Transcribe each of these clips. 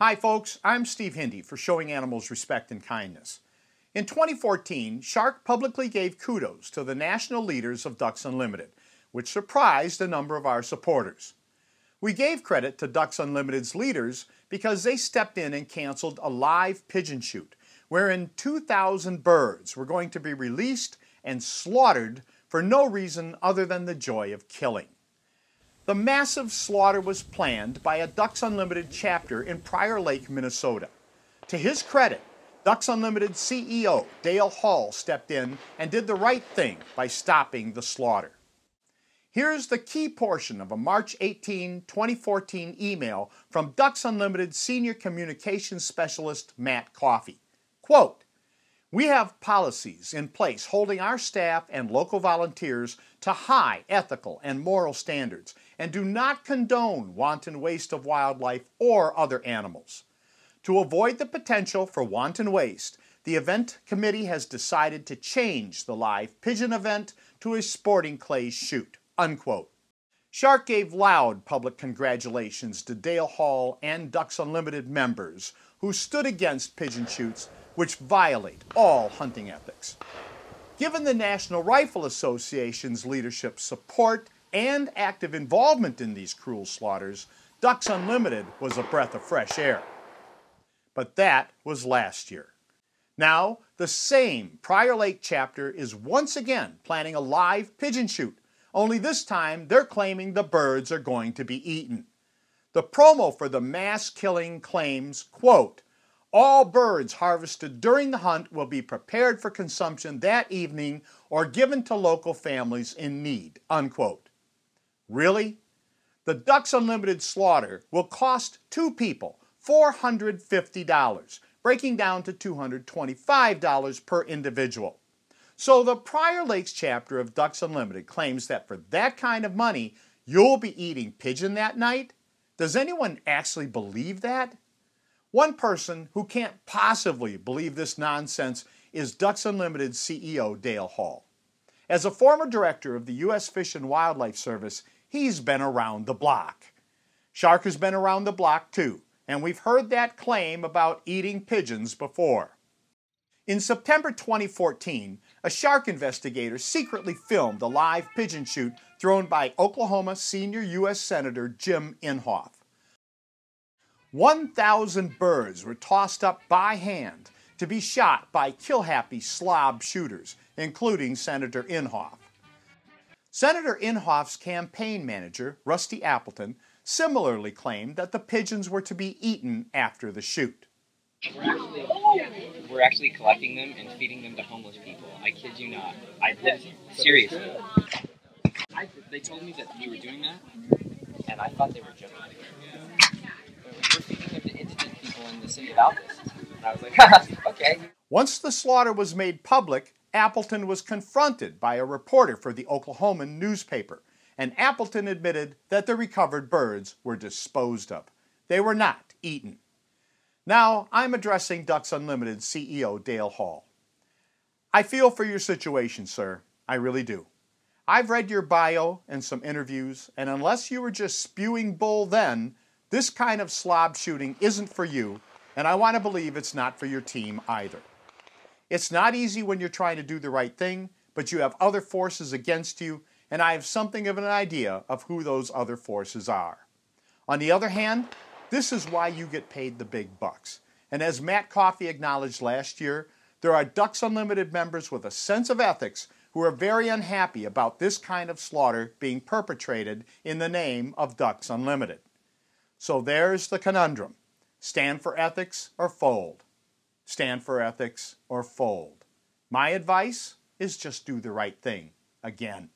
Hi folks, I'm Steve Hindy for Showing Animals Respect and Kindness. In 2014, Shark publicly gave kudos to the national leaders of Ducks Unlimited, which surprised a number of our supporters. We gave credit to Ducks Unlimited's leaders because they stepped in and canceled a live pigeon shoot, wherein 2,000 birds were going to be released and slaughtered for no reason other than the joy of killing. The massive slaughter was planned by a Ducks Unlimited chapter in Prior Lake, Minnesota. To his credit, Ducks Unlimited CEO Dale Hall stepped in and did the right thing by stopping the slaughter. Here's the key portion of a March 18, 2014 email from Ducks Unlimited Senior Communications Specialist Matt Coffey. Quote, "We have policies in place holding our staff and local volunteers to high ethical and moral standards and do not condone wanton waste of wildlife or other animals. To avoid the potential for wanton waste, the event committee has decided to change the live pigeon event to a sporting clay shoot." Unquote. Shark gave loud public congratulations to Dale Hall and Ducks Unlimited members who stood against pigeon shoots which violate all hunting ethics. Given the National Rifle Association's leadership support and active involvement in these cruel slaughters, Ducks Unlimited was a breath of fresh air. But that was last year. Now, the same Prior Lake chapter is once again planning a live pigeon shoot, only this time they're claiming the birds are going to be eaten. The promo for the mass killing claims, quote, "All birds harvested during the hunt will be prepared for consumption that evening or given to local families in need," unquote. Really? The Ducks Unlimited slaughter will cost two people $450, breaking down to $225 per individual. So the Prior Lakes chapter of Ducks Unlimited claims that for that kind of money, you'll be eating pigeon that night? Does anyone actually believe that? One person who can't possibly believe this nonsense is Ducks Unlimited CEO Dale Hall. As a former director of the U.S. Fish and Wildlife Service, he's been around the block. Shark has been around the block too, and we've heard that claim about eating pigeons before. In September 2014, a shark investigator secretly filmed a live pigeon shoot thrown by Oklahoma senior U.S. Senator Jim Inhofe. 1,000 birds were tossed up by hand to be shot by kill-happy slob shooters, including Senator Inhofe. Senator Inhofe's campaign manager, Rusty Appleton, similarly claimed that the pigeons were to be eaten after the shoot. We're actually collecting them and feeding them to homeless people. I kid you not. Seriously. They told me that you were doing that, and I thought they were joking. We're feeding them to indigent people in the city of Altus. And I was like, okay. Once the slaughter was made public, Appleton was confronted by a reporter for the Oklahoman newspaper, and Appleton admitted that the recovered birds were disposed of. They were not eaten. Now, I'm addressing Ducks Unlimited CEO Dale Hall. I feel for your situation, sir. I really do. I've read your bio and some interviews, and unless you were just spewing bull then, this kind of slob shooting isn't for you, and I want to believe it's not for your team either. It's not easy when you're trying to do the right thing, but you have other forces against you, and I have something of an idea of who those other forces are. On the other hand, this is why you get paid the big bucks. And as Matt Coffey acknowledged last year, there are Ducks Unlimited members with a sense of ethics who are very unhappy about this kind of slaughter being perpetrated in the name of Ducks Unlimited. So there's the conundrum. Stand for ethics or fold. Stand for ethics or fold. My advice is just do the right thing again.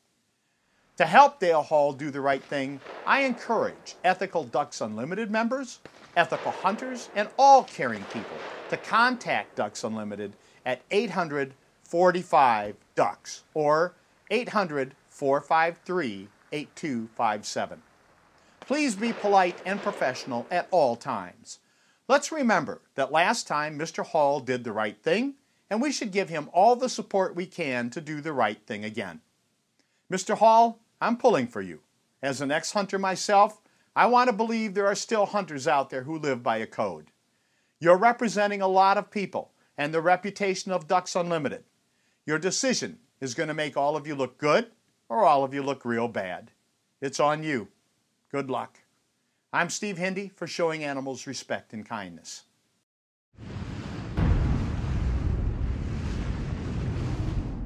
To help Dale Hall do the right thing, I encourage ethical Ducks Unlimited members, ethical hunters, and all caring people to contact Ducks Unlimited at 800-45-DUCKS or 800-453-8257. Please be polite and professional at all times. Let's remember that last time Mr. Hall did the right thing, and we should give him all the support we can to do the right thing again. Mr. Hall, I'm pulling for you. As an ex-hunter myself, I want to believe there are still hunters out there who live by a code. You're representing a lot of people and the reputation of Ducks Unlimited. Your decision is going to make all of you look good or all of you look real bad. It's on you. Good luck. I'm Steve Hindy for Showing Animals Respect and Kindness.